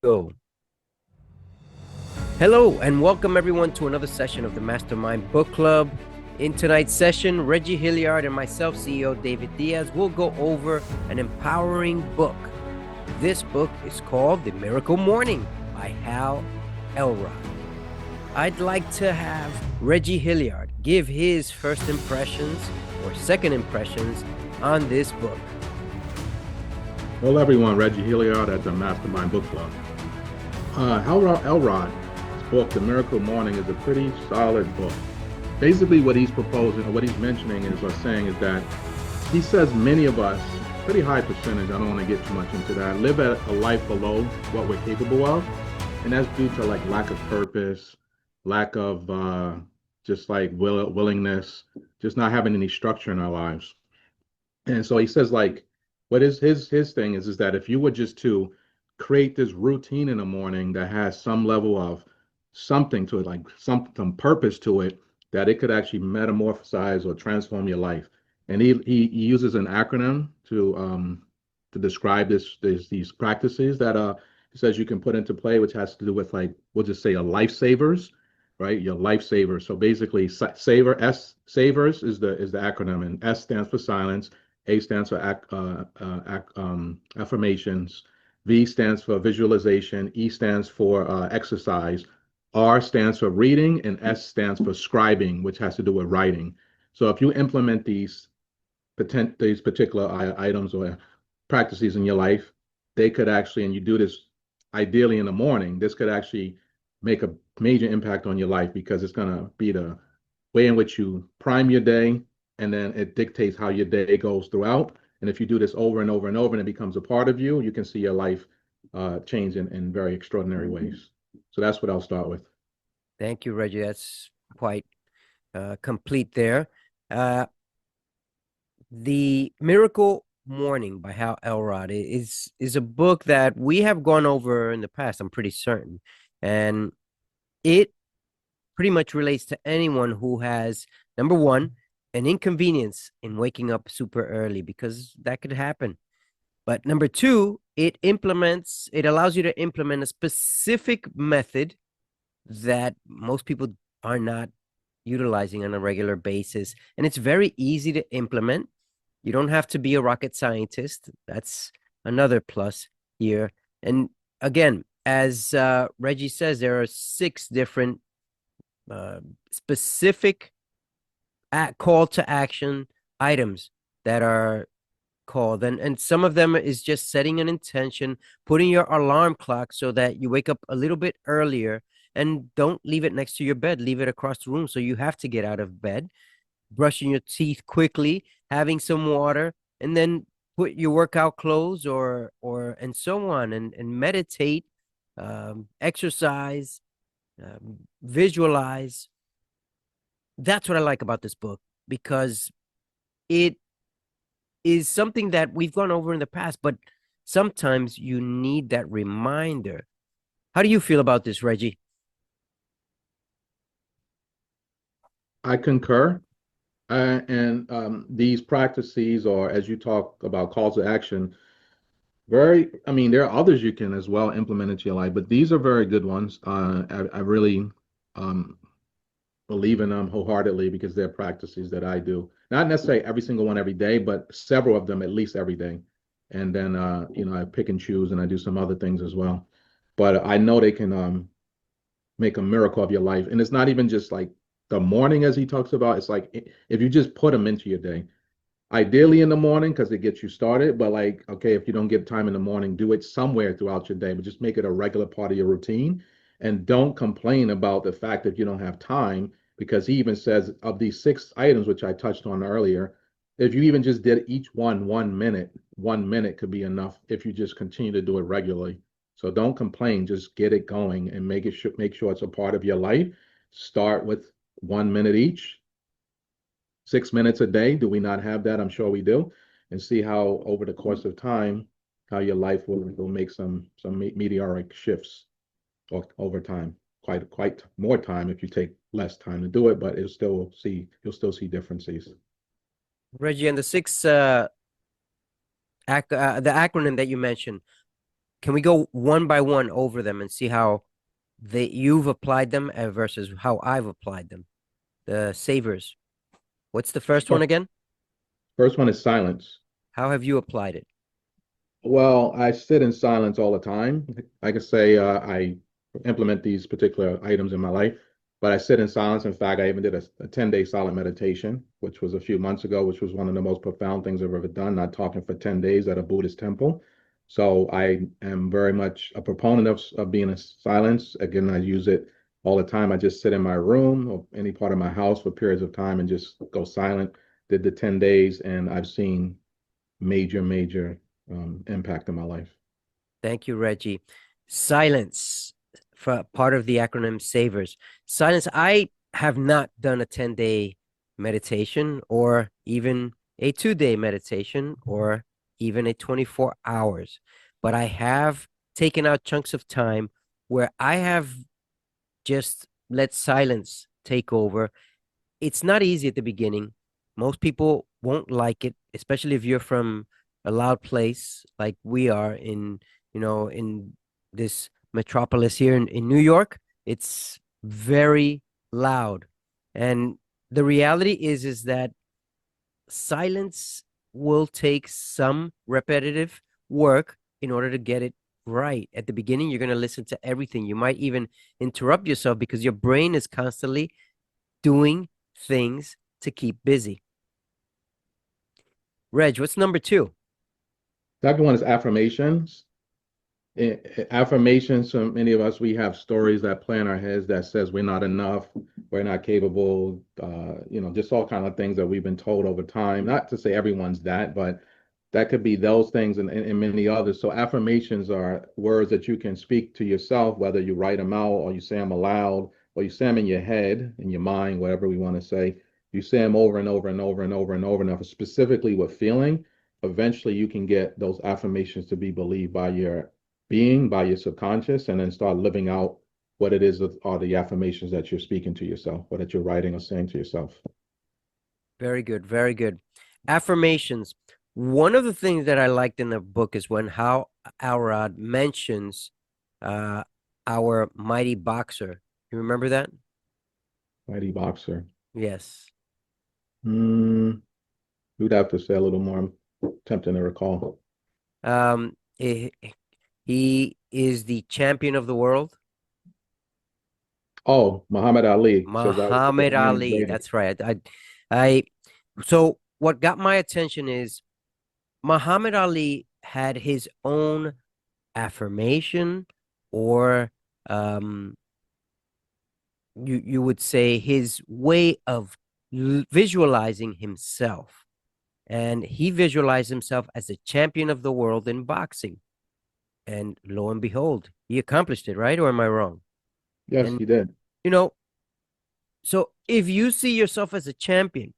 Go. Hello and welcome everyone to another session of the Mastermind Book Club. In tonight's session, Reggie, Hilliard, and myself, CEO David Diaz, will go over an empowering book. This book is called The Miracle Morning by Hal Elrod. I'd like to have Reggie Hilliard give his first impressions or second impressions on this book. Hello, everyone. Reggie Hilliard at the Mastermind Book Club. Hal Elrod's book, The Miracle Morning, is a pretty solid book. Basically, what he's proposing or what he's mentioning is or saying is that he says many of us, pretty high percentage, I don't want to get too much into that, live at a life below what we're capable of. And that's due to like lack of purpose, lack of just like willingness, just not having any structure in our lives. And so he says, like, what is his thing is that if you were just to create this routine in the morning that has some level of something to it, like some purpose to it, that it could actually metamorphosize or transform your life. And he uses an acronym to describe these practices that he says you can put into play, which has to do with, like, we'll just say a lifesavers, right? Your lifesaver. So basically, savers is the acronym, and S stands for silence. A stands for affirmations. V stands for visualization. E stands for exercise. R stands for reading, and S stands for scribing, which has to do with writing. So if you implement these particular items or practices in your life, they could actually, and you do this ideally in the morning, this could actually make a major impact on your life, because it's going to be the way in which you prime your day, and then it dictates how your day goes throughout. And if you do this over and over and over and it becomes a part of you, you can see your life change in very extraordinary ways. So that's what I'll start with. Thank you, Reggie. That's quite complete there. The Miracle Morning by Hal Elrod is a book that we have gone over in the past, I'm pretty certain. And it pretty much relates to anyone who has, number one, an inconvenience in waking up super early, because that could happen. But number two, it allows you to implement a specific method that most people are not utilizing on a regular basis. And it's very easy to implement. You don't have to be a rocket scientist. That's another plus here. And again, as Reggie says, there are 6 different specific call to action items that are called. And some of them is just setting an intention, putting your alarm clock so that you wake up a little bit earlier, and don't leave it next to your bed. Leave it across the room so you have to get out of bed. Brushing your teeth quickly, having some water, and then put your workout clothes or and so on, and meditate, exercise, visualize. That's what I like about this book, because it is something that we've gone over in the past, but sometimes you need that reminder. How do you feel about this, Reggie? I concur. And these practices, or as you talk about calls to action, I mean, there are others you can as well implement into your life, but these are very good ones. I really um, believe in them wholeheartedly, because they're practices that I do. Not necessarily every single one every day, but several of them at least every day. And then, I pick and choose, and I do some other things as well. But I know they can make a miracle of your life. And it's not even just like the morning, as he talks about. It's like if you just put them into your day, ideally in the morning, because it gets you started. But like, okay, if you don't get time in the morning, do it somewhere throughout your day, but just make it a regular part of your routine. And don't complain about the fact that you don't have time, because he even says of these 6 items, which I touched on earlier, if you even just did each 1 minute, 1 minute could be enough if you just continue to do it regularly. So don't complain, just get it going and make sure it's a part of your life. Start with 1 minute each, 6 minutes a day. Do we not have that? I'm sure we do. And see how over the course of time, how your life will make some meteoric shifts over time. Quite more time if you take less time to do it, but you'll still see differences. Reggie, and the 6 the acronym that you mentioned, can we go one by one over them and see how you've applied them versus how I've applied them? The savers. What's the first one Sure. again? First one is silence. How have you applied it? Well, I sit in silence all the time. I can say I implement these particular items in my life, but I sit in silence. In fact, I even did a 10-day silent meditation, which was a few months ago, which was one of the most profound things I've ever done, not talking for 10 days at a Buddhist temple. So I am very much a proponent of being in silence. Again, I use it all the time. I just sit in my room or any part of my house for periods of time and just go silent. Did the 10 days, and I've seen major impact in my life. Thank you, Reggie. Silence for part of the acronym SAVERS. Silence. I have not done a 10-day meditation or even a 2-day meditation or even a 24 hours, but I have taken out chunks of time where I have just let silence take over. It's not easy at the beginning. Most people won't like it, especially if you're from a loud place like we are in this metropolis here in New York. It's very loud. And the reality is that silence will take some repetitive work in order to get it right. At the beginning, you're going to listen to everything. You might even interrupt yourself because your brain is constantly doing things to keep busy. Reg, what's number two? Second one is affirmations. Affirmations, so many of us, we have stories that play in our heads that says we're not enough, we're not capable, just all kind of things that we've been told over time. Not to say everyone's that, but that could be those things and many others. So affirmations are words that you can speak to yourself, whether you write them out or you say them aloud or you say them in your head, in your mind, whatever we want to say. You say them over and over and over and over and over enough, specifically with feeling. Eventually, you can get those affirmations to be believed by your being, by your subconscious, and then start living out what it is are the affirmations that you're speaking to yourself or that you're writing or saying to yourself. Very good, very good. Affirmations. One of the things that I liked in the book is when Hal Elrod mentions uh, our mighty boxer. You remember that? Mighty boxer. Yes. Hmm. You'd have to say a little more. I'm tempting to recall. Um, he, he is the champion of the world. Oh, Muhammad Ali says I was the Muhammad Iron Ali. Greatest. That's right. I, so what got my attention is Muhammad Ali had his own affirmation, or um, you would say his way of visualizing himself. And he visualized himself as a champion of the world in boxing. And lo and behold, he accomplished it, right? Or am I wrong? Yes, And, he did. you know, so if you see yourself as a champion,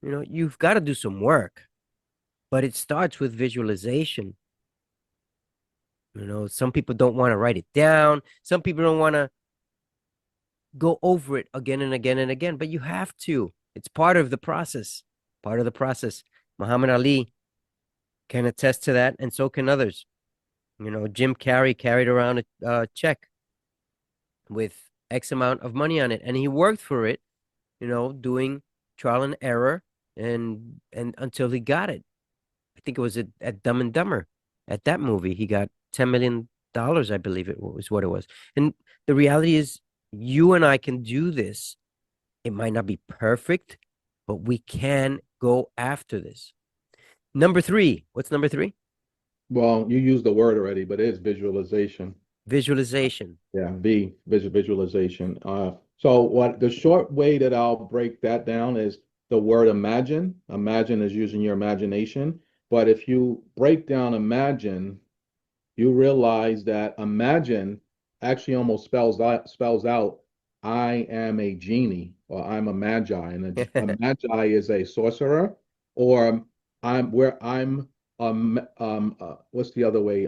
you've got to do some work, but it starts with visualization. Some people don't want to write it down. Some people don't want to go over it again and again and again, but you have to. It's part of the process. Part of the process. Muhammad Ali can attest to that, and so can others. Jim Carrey carried around a check with X amount of money on it, and he worked for it, doing trial and error, and until he got it. I think it was at Dumb and Dumber. At that movie, he got $10 million, I believe it was what it was. And the reality is, you and I can do this. It might not be perfect, but we can go after this. Number three. What's number three? Well, you used the word already, but it is visualization. Visualization. Yeah, visualization. So what the short way that I'll break that down is the word imagine. Imagine is using your imagination. But if you break down imagine, you realize that imagine actually almost spells out I am a genie or I'm a magi. And a magi is a sorcerer, or I'm what's the other way?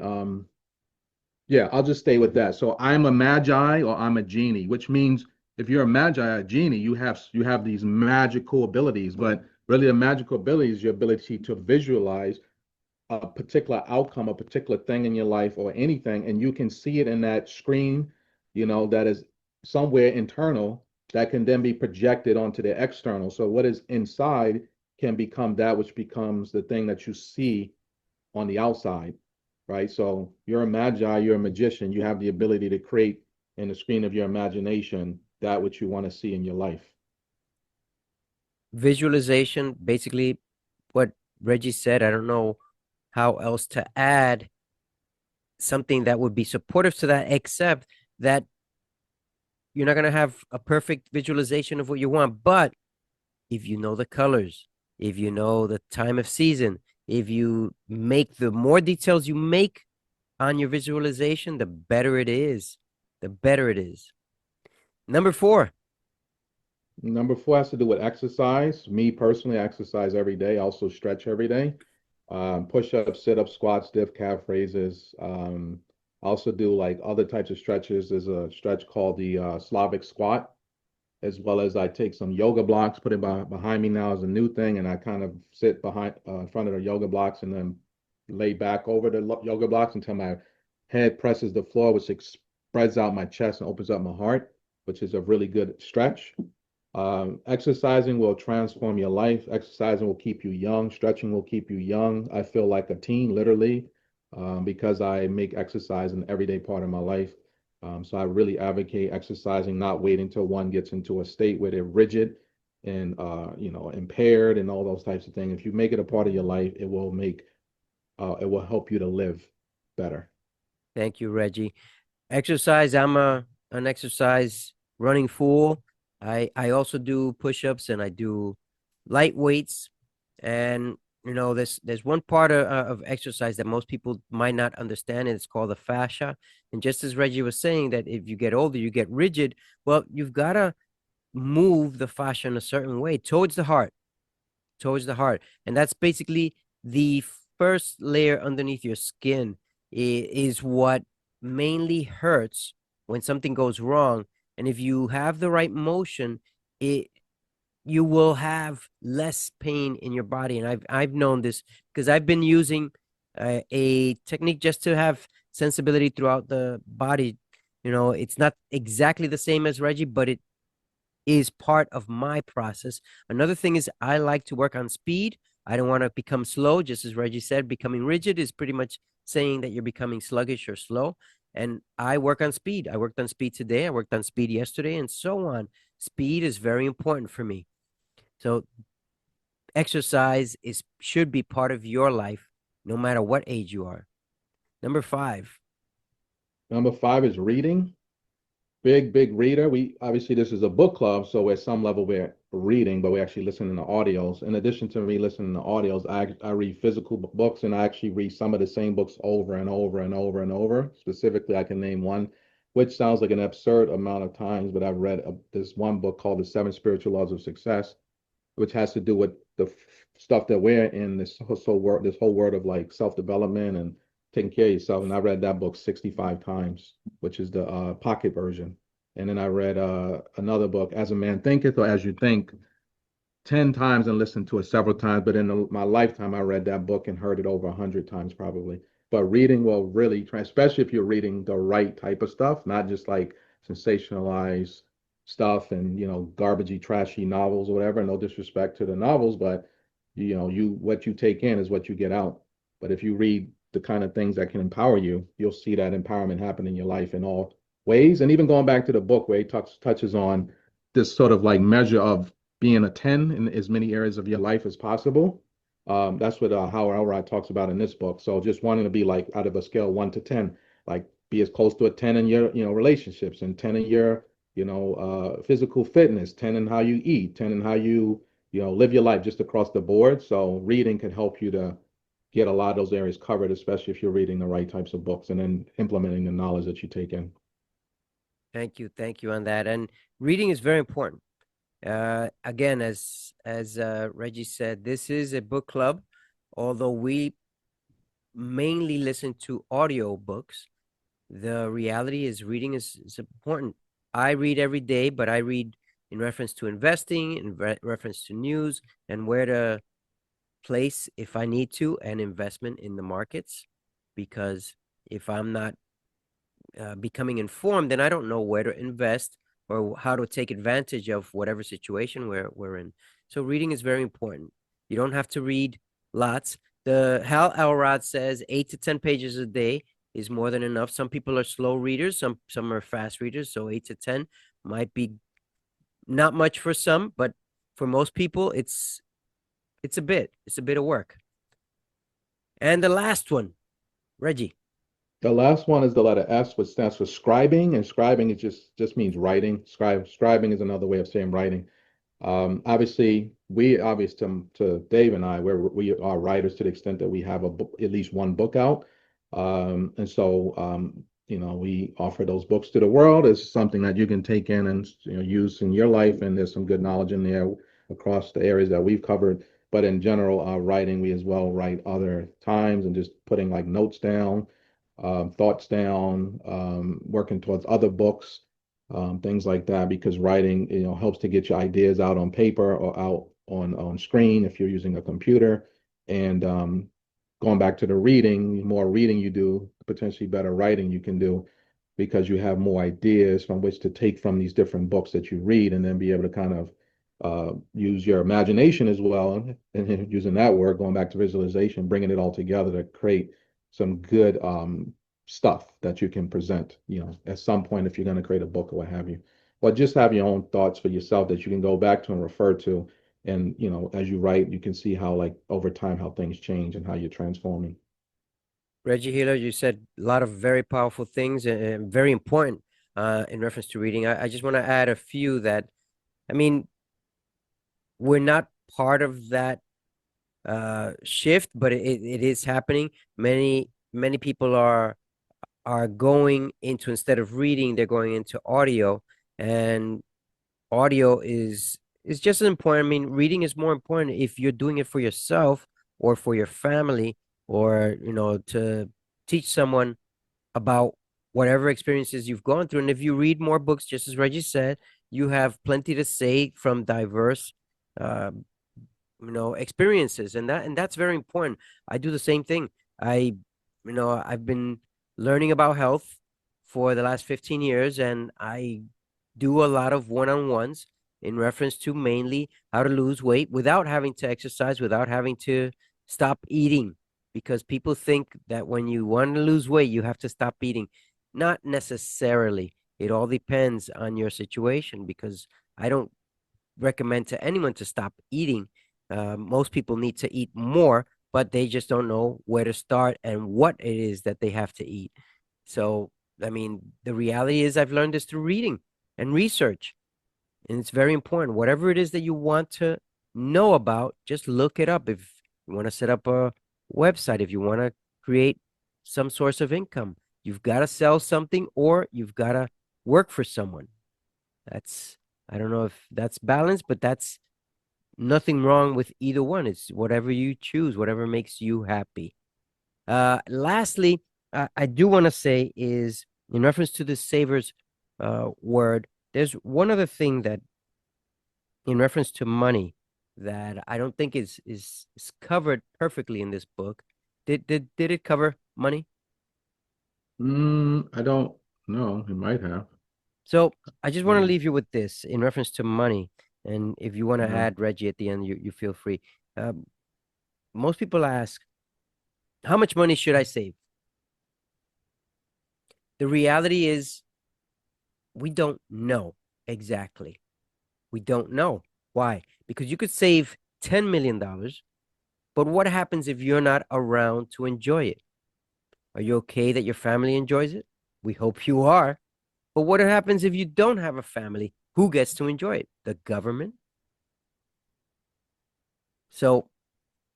Yeah, I'll just stay with that. So I'm a magi or I'm a genie, which means if you're a magi, a genie, you have these magical abilities, but really the magical ability is your ability to visualize a particular outcome, a particular thing in your life or anything, and you can see it in that screen, that is somewhere internal that can then be projected onto the external. So what is inside can become that which becomes the thing that you see on the outside, right? So you're a magi, you're a magician, you have the ability to create in the screen of your imagination that which you want to see in your life. Visualization, basically what Reggie said. I don't know how else to add something that would be supportive to that, except that you're not going to have a perfect visualization of what you want. But if you know the colors, if you know the time of season, if you make the more details you make on your visualization, the better it is. The better it is. Number four. Number four has to do with exercise. Me personally, I exercise every day. I also stretch every day. Push-ups, sit-ups, squats, stiff calf raises. I also do like other types of stretches. There's a stretch called the Slavic squat, as well as I take some yoga blocks, put it behind me now as a new thing, and I kind of sit behind in front of the yoga blocks and then lay back over the yoga blocks until my head presses the floor, which spreads out my chest and opens up my heart, which is a really good stretch. Exercising will transform your life. Exercising will keep you young. Stretching will keep you young. I feel like a teen, literally, because I make exercise an everyday part of my life. So I really advocate exercising, not waiting until one gets into a state where they're rigid and impaired and all those types of things. If you make it a part of your life, it will help you to live better. Thank you, Reggie. Exercise. I'm an exercise running fool. I also do push-ups and I do light weights. And there's one part of exercise that most people might not understand, and it's called the fascia. And just as Reggie was saying, that if you get older, you get rigid. Well, you've got to move the fascia in a certain way towards the heart. And that's basically the first layer underneath your skin is what mainly hurts when something goes wrong. And if you have the right motion, it you will have less pain in your body. And I've known this because I've been using a technique just to have sensibility throughout the body. It's not exactly the same as Reggie, but it is part of my process. Another thing is I like to work on speed. I don't want to become slow. Just as Reggie said, becoming rigid is pretty much saying that you're becoming sluggish or slow. And I work on speed. I worked on speed today. I worked on speed yesterday, and so on. Speed is very important for me. So exercise is should be part of your life, no matter what age you are. Number five. Number five is reading. Big reader. We obviously this is a book club, so at some level we're reading, but we're actually listening to audios. In addition to me listening to audios, I read physical books, and I actually read some of the same books over and over and over and over. Specifically, I can name one, which sounds like an absurd amount of times, but I've read this one book called The Seven Spiritual Laws of Success, which has to do with the stuff that we're in this whole world of like self-development and taking care of yourself. And I read that book 65 times, which is the pocket version. And then I read another book, As a Man Thinketh or As You Think, 10 times and listened to it several times. But in my lifetime, I read that book and heard it over 100 times probably. But reading will really, especially if you're reading the right type of stuff, not just like sensationalized stuff and, garbagey, trashy novels or whatever. No disrespect to the novels, but, what you take in is what you get out. But if you read the kind of things that can empower you, you'll see that empowerment happen in your life in all ways. And even going back to the book where he touches on this sort of like measure of being a 10 in as many areas of your life as possible. That's what Hal Elrod talks about in this book. So just wanting to be like out of a scale 1 to 10, like be as close to a 10 in your, relationships, and 10 in your, physical fitness, 10 in how you eat, 10 in how you, live your life just across the board. So reading can help you to get a lot of those areas covered, especially if you're reading the right types of books and then implementing the knowledge that you take in. Thank you on that. And reading is very important. Again, as Reggie said, this is a book club. Although we mainly listen to audio books, the reality is reading is important. I read every day, but I read in reference to investing, in reference to news, and where to place if I need to an investment in the markets, because if I'm not becoming informed, then I don't know where to invest or how to take advantage of whatever situation we're in. So reading is very important. You don't have to read lots. The Hal Elrod says 8 to 10 pages a day is more than enough. Some people are slow readers, some are fast readers, so 8 to 10 might be not much for some, but for most people, it's a bit of work. And the last one, Reggie. The last one is the letter S, which stands for scribing, and scribing is just means writing. Scribing is another way of saying writing. Obviously, to Dave and I, we are writers to the extent that we have a book, at least one book out, and so we offer those books to the world as something that you can take in and use in your life, and there's some good knowledge in there across the areas that we've covered. But in general, writing, we as well write other times and just putting like notes down, thoughts down, working towards other books, things like that, because writing, helps to get your ideas out on paper or out on screen if you're using a computer. And going back to the reading, the more reading you do, potentially better writing you can do, because you have more ideas from which to take from these different books that you read, and then be able to kind of use your imagination as well, and using that word, going back to visualization, bringing it all together to create some good stuff that you can present, at some point if you're going to create a book or what have you. Or just have your own thoughts for yourself that you can go back to and refer to. And, as you write, you can see how, like, over time, how things change and how you're transforming. Reggie Hilliard, you said a lot of very powerful things and very important in reference to reading. I just want to add a few that, I mean, we're not part of that shift, but it is happening. Many people are going into, instead of reading, they're going into audio, and audio is just as important. I mean, reading is more important if you're doing it for yourself or for your family, or to teach someone about whatever experiences you've gone through. And if you read more books, just as Reggie said, you have plenty to say from diverse uh, experiences, and that's very important. I do the same thing. I've been learning about health for the last 15 years, and I do a lot of one-on-ones in reference to mainly how to lose weight without having to exercise, without having to stop eating, because people think that when you want to lose weight you have to stop eating. Not necessarily. It all depends on your situation, because I don't recommend to anyone to stop eating. Most people need to eat more, but they just don't know where to start and what it is that they have to eat. So, I mean, the reality is I've learned this through reading and research, and it's very important. Whatever it is that you want to know about, just look it up. If you want to set up a website, if you want to create some source of income, you've got to sell something or you've got to work for someone. That's, I don't know if that's balanced, but that's nothing wrong with either one. It's whatever you choose, whatever makes you happy. Lastly, I do want to say is in reference to the savers word, there's one other thing that in reference to money that I don't think is covered perfectly in this book. Did it cover money? I don't know. It might have. So I just want to Um, leave you with this in reference to money. And if you want to uh, add Reggie at the end, you feel free. Um, most people ask, how much money should I save? The reality is we don't know exactly. We don't know. Why? Because you could save $10 million, but what happens if you're not around to enjoy it? Are you okay that your family enjoys it? We hope you are. But what happens if you don't have a family? Who gets to enjoy it? The government? So,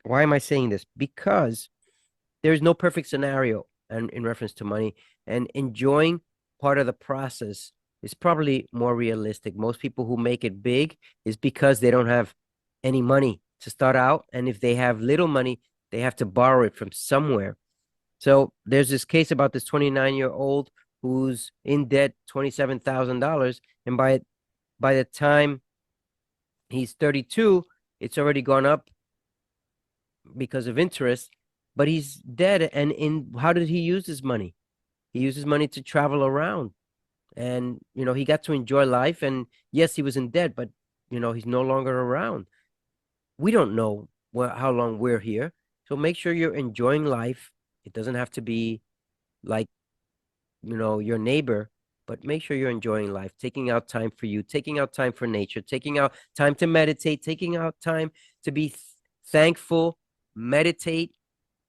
why am I saying this? Because there is no perfect scenario and in reference to money, and enjoying part of the process is probably more realistic. Most people who make it big is because they don't have any money to start out, and if they have little money, they have to borrow it from somewhere. So there's this case about this 29-year-old who's in debt $27,000, and by the time he's 32, it's already gone up because of interest, but he's dead. And in how did he use his money? He used his money to travel around, and he got to enjoy life. And yes, he was in debt, but he's no longer around. We don't know how long we're here, so make sure you're enjoying life. It doesn't have to be like your neighbor, but make sure you're enjoying life, taking out time for you, taking out time for nature, taking out time to meditate, taking out time to be thankful, meditate.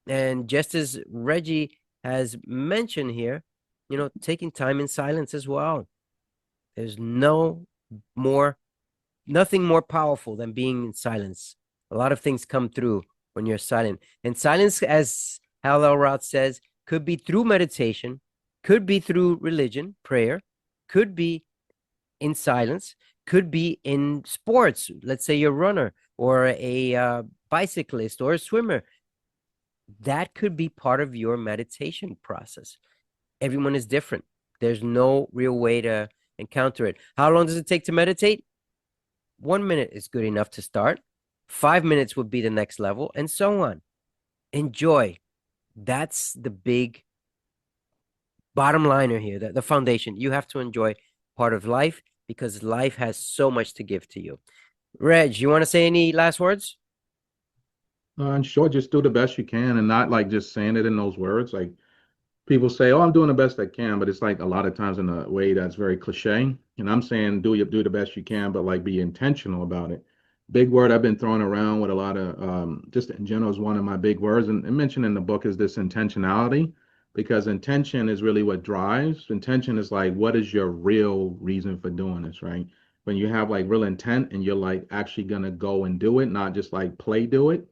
And just as Reggie has mentioned here, taking time in silence as well. There's more, nothing more powerful than being in silence. A lot of things come through when you're silent. And silence, as Hal Elrod says, could be through meditation, could be through religion, prayer, could be in silence, could be in sports. Let's say you're a runner or a bicyclist or a swimmer. That could be part of your meditation process. Everyone is different. There's no real way to encounter it. How long does it take to meditate? 1 minute is good enough to start. 5 minutes would be the next level, and so on. Enjoy. That's the big bottom liner here, the foundation. You have to enjoy part of life because life has so much to give to you. Reg, you want to say any last words? And sure, just do the best you can and not like just saying it in those words. Like people say, "Oh, I'm doing the best I can," but it's like a lot of times in a way that's very cliche. And I'm saying do the best you can, but like be intentional about it. Big word I've been throwing around with a lot of just in general is one of my big words, and mentioned in the book is this intentionality, because intention is really what drives. Intention is like what is your real reason for doing this, right? When you have like real intent and you're like actually gonna go and do it, not just like play do it,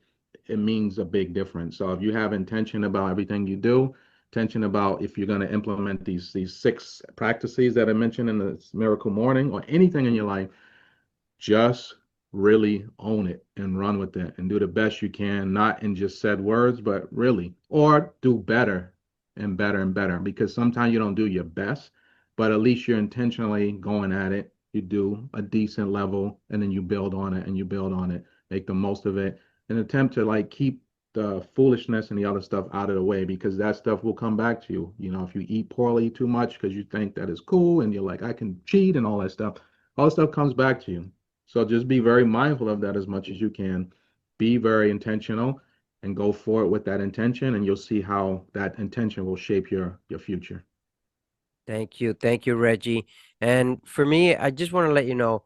it means a big difference. So if you have intention about everything you do, intention about if you're going to implement these 6 practices that I mentioned in the Miracle Morning or anything in your life, just really own it and run with it and do the best you can, not in just said words, but really, or do better and better and better. Because sometimes you don't do your best, but at least you're intentionally going at it. You do a decent level and then you build on it and you build on it, make the most of it, and attempt to like keep the foolishness and the other stuff out of the way, because that stuff will come back to you. If you eat poorly too much because you think that is cool and you're like, I can cheat and all that stuff comes back to you. So just be very mindful of that as much as you can. Be very intentional and go for it with that intention, and you'll see how that intention will shape your future. Thank you. Thank you, Reggie. And for me, I just want to let you know,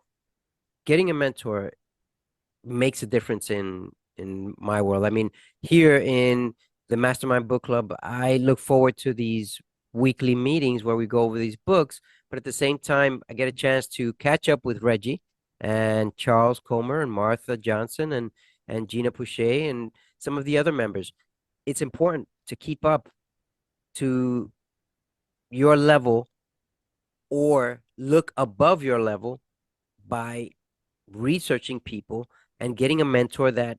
getting a mentor makes a difference in my world. I mean, here in the Mastermind Book Club, I look forward to these weekly meetings where we go over these books, but at the same time, I get a chance to catch up with Reggie and Charles Culmer and Martha Johnson and Gina Pouchet and some of the other members. It's important to keep up to your level or look above your level by researching people and getting a mentor that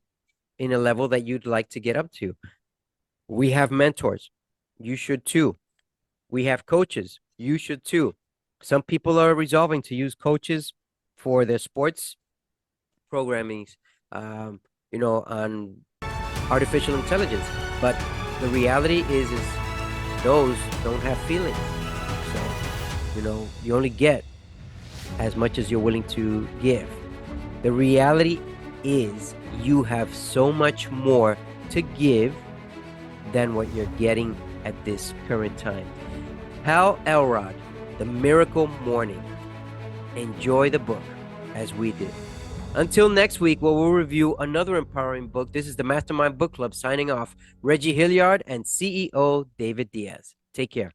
in a level that you'd like to get up to. We have mentors. You should too. We have coaches. You should too. Some people are resolving to use coaches for their sports programmings, on artificial intelligence. But the reality is those don't have feelings. So, you only get as much as you're willing to give. The reality is you have so much more to give than what you're getting at this current time. Hal Elrod, The Miracle Morning. Enjoy the book as we did. Until next week, where we'll review another empowering book. This is the Mastermind Book Club signing off. Reggie Hilliard and CEO David Diaz. Take care.